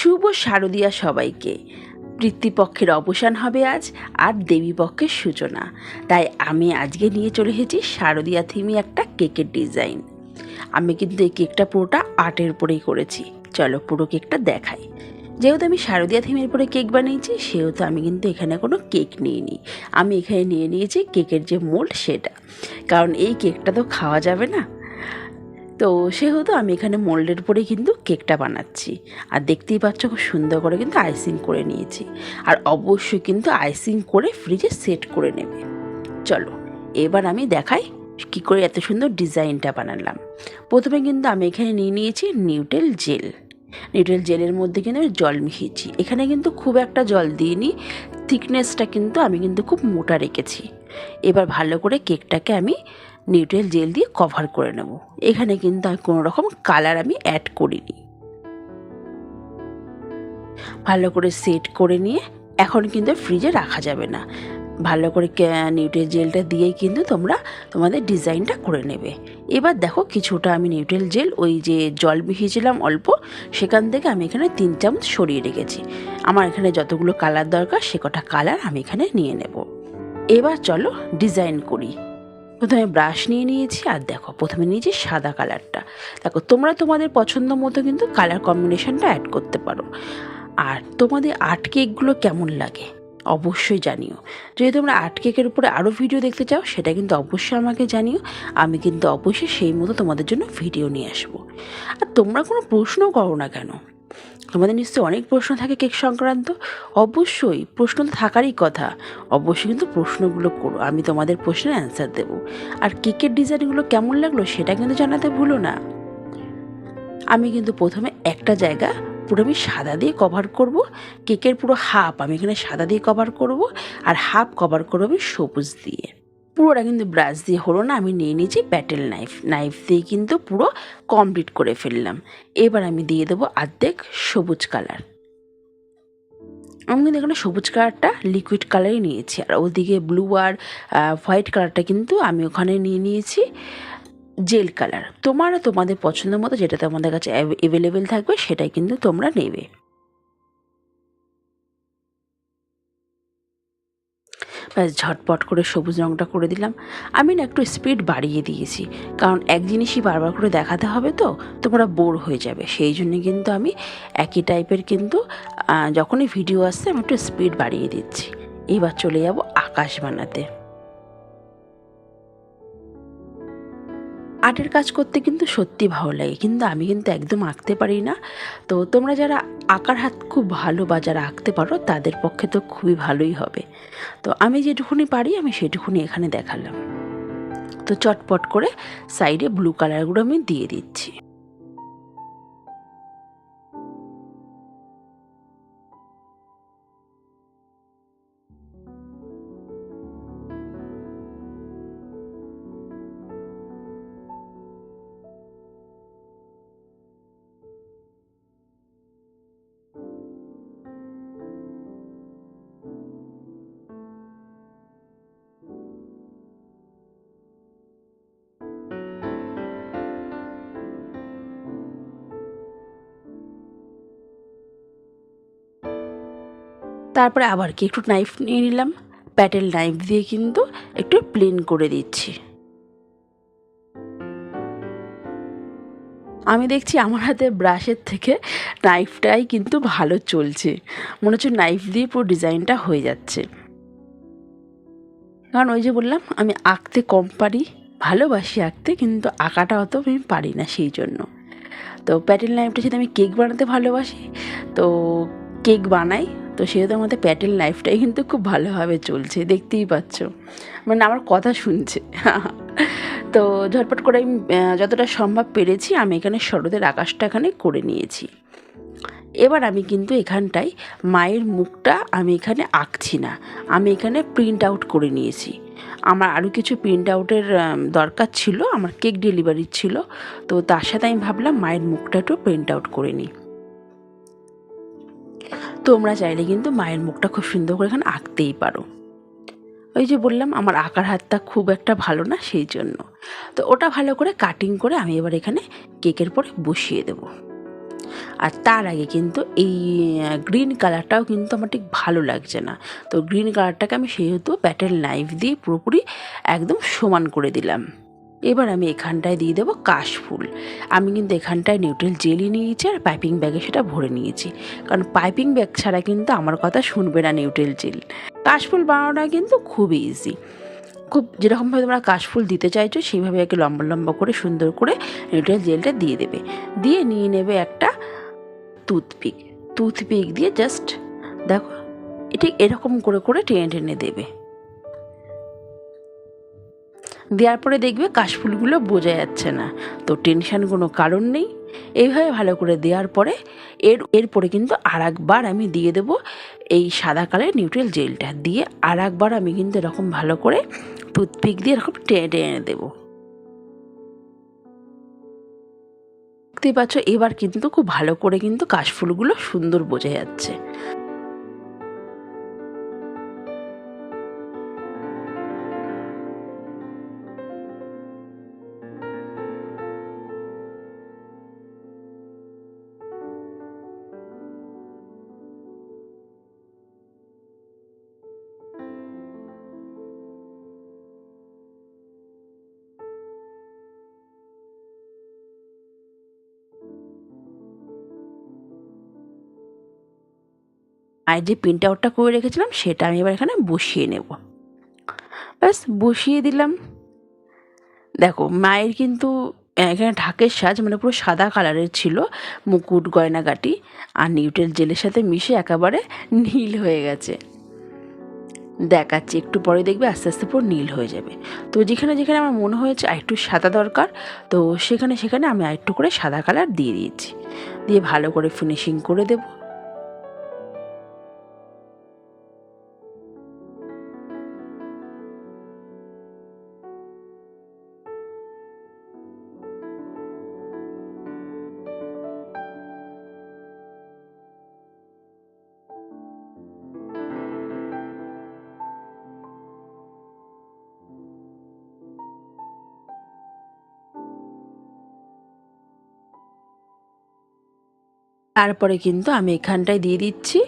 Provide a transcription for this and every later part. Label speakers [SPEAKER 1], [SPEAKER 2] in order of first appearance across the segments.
[SPEAKER 1] শুভ শারদীয়া সবাইকে। পিতৃপক্ষের অবসান হবে আজ, আর দেবীপক্ষের সূচনা। তাই আমি আজকে নিয়ে চলে এসেছি শারদীয়া থিমি একটা কেকের ডিজাইন। আমি কিন্তু এই কেকটা পুরোটা আর্টের উপরেই করেছি। চলো পুরো কেকটা দেখাই। যেহেতু আমি শারদীয়া থিমের উপরে কেক বানিয়েছি, সেহেতু আমি কিন্তু এখানে কোনো কেক নিইনি। আমি এখানে নিয়ে নিয়েছি কেকের যে মোল্ড সেটা, কারণ এই কেকটা তো খাওয়া যাবে না। তো সেহেতু আমি এখানে মোল্ডের উপরেই কিন্তু কেকটা বানাচ্ছি। আর দেখতেই পাচ্ছ খুব সুন্দর করে কিন্তু আইসিং করে নিয়েছি। আর অবশ্যই কিন্তু আইসিং করে ফ্রিজে সেট করে নেবে। চলো এবার আমি দেখাই কী করে এত সুন্দর ডিজাইনটা বানালাম। প্রথমে কিন্তু আমি এখানে নিয়ে নিয়েছি নিউটেল জেল। নিউটেল জেলের মধ্যে কিন্তু আমি জল মিশিয়েছি। এখানে কিন্তু খুব একটা জল দিইনি, থিকনেসটা কিন্তু আমি কিন্তু খুব মোটা রেখেছি। এবার ভালো করে কেকটাকে আমি নিউট্রেল জেল দিয়ে কভার করে নেব। এখানে কিন্তু আমি কোনো রকম কালার আমি অ্যাড করিনি। ভালো করে সেট করে নিয়ে এখন কিন্তু ফ্রিজে রাখা যাবে না। ভালো করে নিউট্রেল জেলটা দিয়েই কিন্তু তোমরা তোমাদের ডিজাইনটা করে নেবে। এবার দেখো কিছুটা আমি নিউট্রেল জেল, ওই যে জল মিশিয়েছিলাম অল্প, সেখান থেকে আমি এখানে 3 চামচ সরিয়ে রেখেছি। আমার এখানে যতগুলো কালার দরকার সে কটা কালার আমি এখানে নিয়ে নেব। এবার চলো ডিজাইন করি। প্রথমে ব্রাশ নিয়ে নিয়েছি, আর দেখো প্রথমে নিয়েছি সাদা কালারটা। দেখো তোমরা তোমাদের পছন্দ মতো কিন্তু কালার কম্বিনেশনটা অ্যাড করতে পারো। আর তোমাদের আর্ট কেকগুলো কেমন লাগে অবশ্যই জানিও। যদি তোমরা আর্ট কেকের উপরে আরও ভিডিও দেখতে চাও, সেটা কিন্তু অবশ্যই আমাকে জানিও। আমি কিন্তু অবশ্যই সেই মতো তোমাদের জন্য ভিডিও নিয়ে আসবো। আর তোমরা কোনো প্রশ্ন করো না কেন, তোমাদের নিশ্চয়ই অনেক প্রশ্ন থাকে কেক সংক্রান্ত। অবশ্যই প্রশ্ন তো থাকারই কথা, অবশ্যই কিন্তু প্রশ্নগুলো করো, আমি তোমাদের প্রশ্নের অ্যান্সার দেবো। আর কেকের ডিজাইনগুলো কেমন লাগলো সেটা কিন্তু জানাতে ভুলো না। আমি কিন্তু প্রথমে একটা জায়গা পুরো আমি সাদা দিয়ে কভার করব। কেকের পুরো হাফ আমি এখানে সাদা দিয়ে কভার করব, আর হাফ কভার করবো আমি সবুজ দিয়ে। পুরোটা কিন্তু ব্রাশ দিয়ে হলো না, আমি নিয়ে নিয়েছি প্যাটেল নাইফ দিয়ে কিন্তু পুরো কমপ্লিট করে ফেললাম। এবার আমি দিয়ে দেবো অর্ধেক সবুজ কালার। আমি কিন্তু এখানে সবুজ কালারটা লিকুইড কালারই নিয়েছি, আর ওদিকে ব্লু আর হোয়াইট কালারটা কিন্তু আমি ওখানে নিয়ে নিয়েছি জেল কালার। তোমরা তোমাদের পছন্দ মতো যেটা তোমাদের কাছে অ্যাভেলেবেল থাকবে সেটাই কিন্তু তোমরা নেবে। ব্যাস ঝটপট করে সবুজ রঙটা করে দিলাম। আমি না একটু স্পিড বাড়িয়ে দিয়েছি, কারণ এক জিনিসই বারবার করে দেখাতে হবে তো তোমরা বোর হয়ে যাবে। সেই জন্য কিন্তু আমি একই টাইপের কিন্তু যখনই ভিডিও আসছে আমি একটু স্পিড বাড়িয়ে দিচ্ছি। এবার চলে যাব আকাশ বানাতে। আর্টের কাজ করতে কিন্তু সত্যি ভালো লাগে, কিন্তু আমি কিন্তু একদম আঁকতে পারি না। তো তোমরা যারা আঁকার হাত খুব ভালো বা যারা আঁকতে পারো তাদের পক্ষে তো খুবই ভালোই হবে। তো আমি যেটুকুনি পারি আমি সেটুকুনি এখানে দেখালাম। তো চটপট করে সাইডে ব্লু কালারগুলো আমি দিয়ে দিচ্ছি। তারপরে আবার কি একটু নাইফ নিয়ে নিলাম, প্যাটেল নাইফ দিয়ে কিন্তু একটু প্লেন করে দিচ্ছি। আমি দেখছি আমার হাতে ব্রাশের থেকে নাইফটাই কিন্তু ভালো চলছে। মনে হচ্ছে নাইফ দিয়ে পুরো ডিজাইনটা হয়ে যাচ্ছে। কারণ ওই যে বললাম আমি আঁকতে কম পারি, ভালোবাসি আঁকতে, কিন্তু আঁকাটা অত আমি পারি না সেই জন্য। তো প্যাটেল নাইফটার সাথে আমি কেক বানাতে ভালোবাসি, তো কেক বানাই। তো সেহেতু আমাদের প্যাটেল নাইফটাই কিন্তু খুব ভালোভাবে চলছে, দেখতেই পাচ্ছ, মানে আমার কথা শুনছে। তো ঝটপট করে আমি যতটা সম্ভব পেরেছি আমি এখানে শরতের আকাশটা এখানে করে নিয়েছি। এবার আমি কিন্তু এখানটায় মায়ের মুখটা আমি এখানে আঁকছি না, আমি এখানে প্রিন্ট আউট করে নিয়েছি। আমার আরও কিছু প্রিন্ট আউটের দরকার ছিল, আমার কেক ডেলিভারি ছিল। তো তার সাথে আমি ভাবলাম মায়ের মুখটা একটু প্রিন্ট আউট করে নিই। তোমরা চাইলে কিন্তু মায়ের মুখটা খুব সুন্দর করে এখানে আঁকতেই পারো। ওই যে বললাম আমার আঁকার হাতটা খুব একটা ভালো না, সেই জন্য। তো ওটা ভালো করে কাটিং করে আমি এবার এখানে কেকের পরে বসিয়ে দেব। আর তার আগে কিন্তু এই গ্রিন কালারটাও কিন্তু আমার ঠিক ভালো লাগছে না, তো গ্রিন কালারটাকে আমি সেহেতু প্যাটেল নাইফ দিয়ে পুরোপুরি একদম সমান করে দিলাম। এবার আমি এখানটায় দিয়ে দেবো কাশফুল। আমি কিন্তু এখানটায় নিউট্রেল জেলি নিয়েছি আর পাইপিং ব্যাগে সেটা ভরে নিয়েছি, কারণ পাইপিং ব্যাগ ছাড়া কিন্তু আমার কথা শুনবে না নিউট্রেল জেল। কাশফুল বানানোটা কিন্তু খুবই ইজি, খুব যেরকমভাবে তোমরা কাশফুল দিতে চাইছো সেইভাবে একে লম্বা লম্বা করে সুন্দর করে নিউট্রেল জেলটা দিয়ে দেবে। দিয়ে নিয়ে নেবে একটা টুথপিক, টুথপিক দিয়ে জাস্ট দেখো ঠিক এরকম করে করে টেনে টেনে দেবে। দেওয়ার পরে দেখবে কাশফুলগুলো বোঝা যাচ্ছে না, তো টেনশান কোনো কারণ নেই। এইভাবে ভালো করে দেওয়ার পরে এরপরে কিন্তু আর একবার আমি দিয়ে দেবো এই সাদা কালারের নিউট্রেল জেলটা, দিয়ে আর একবার আমি কিন্তু এরকম ভালো করে টুথপিক দিয়ে এরকম টেনে টেনে দেবো। দেখতে পাচ্ছ এবার কিন্তু খুব ভালো করে কিন্তু কাশফুলগুলো সুন্দর বোঝা যাচ্ছে। আর যে প্রিন্ট আউটটা করে রেখেছিলাম সেটা আমি এবার এখানে বসিয়ে নেব। ব্যাস বসিয়ে দিলাম। দেখো মায়ের কিন্তু এখানে ঢাকের সাজ মানে পুরো সাদা কালারের ছিল, মুকুট গয়নাগাটি আর নিউট্রেল জেলের সাথে মিশে একেবারে নীল হয়ে গেছে। দেখাচ্ছি একটু পরে দেখবে আস্তে আস্তে পুরো নীল হয়ে যাবে। তো যেখানে যেখানে আমার মনে হয়েছে আরেকটু সাদা দরকার, তো সেখানে সেখানে আমি আরেকটু করে সাদা কালার দিয়ে দিয়েছি, দিয়ে ভালো করে ফিনিশিং করে দেবো। তারপরে কিন্তু আমি এখানটায় দিয়ে দিচ্ছি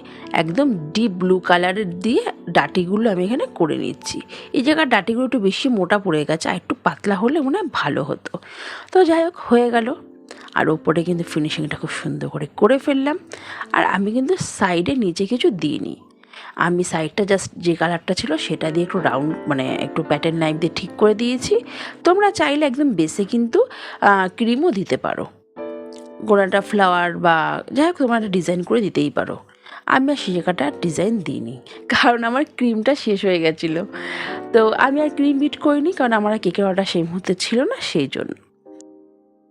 [SPEAKER 1] একদম ডিপ ব্লু কালারের দিয়ে ডাটিগুলো আমি এখানে করে নিচ্ছি। এই জায়গার ডাটিগুলো একটু বেশি মোটা পড়ে গেছে, আর একটু পাতলা হলে মনে হয় ভালো হতো। তো যাই হোক হয়ে গেল। আর ওপরে কিন্তু ফিনিশিংটা খুব সুন্দর করে ফেললাম। আর আমি কিন্তু সাইডে নিচে কিছু দিইনি, আমি সাইডটা জাস্ট যে কালারটা ছিল সেটা দিয়ে একটু রাউন্ড মানে একটু প্যাটার্ন নাইফ দিয়ে ঠিক করে দিয়েছি। তোমরা চাইলে একদম বেসে কিন্তু ক্রিমও দিতে পারো, গোড়াটা ফ্লাওয়ার বা যাই হোক তোমরা একটা ডিজাইন করে দিতেই পারো। আমি আর শিরাকাটা ডিজাইন দিইনি, কারণ আমার ক্রিমটা শেষ হয়ে গেছিলো। তো আমি আর ক্রিম বিট করিনি, কারণ আমার কেকের অর্ডার সেই মুহূর্তে ছিল না, সেই জন্য।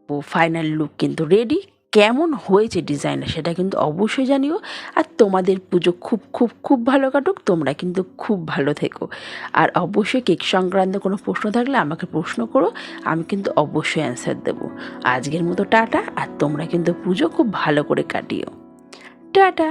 [SPEAKER 1] ও ফাইনাল লুক কিন্তু রেডি। কেমন হয়েছে ডিজাইনটা সেটা কিন্তু অবশ্যই জানিও। আর তোমাদের পুজো খুব খুব খুব ভালো কাটুক, তোমরা কিন্তু খুব ভালো থেকো। আর অবশ্যই কেক সংক্রান্ত কোনো প্রশ্ন থাকলে আমাকে প্রশ্ন করো, আমি কিন্তু অবশ্যই অ্যান্সার দেবো। আজকের মতো টাটা, আর তোমরা কিন্তু পুজো খুব ভালো করে কাটিও। টাটা।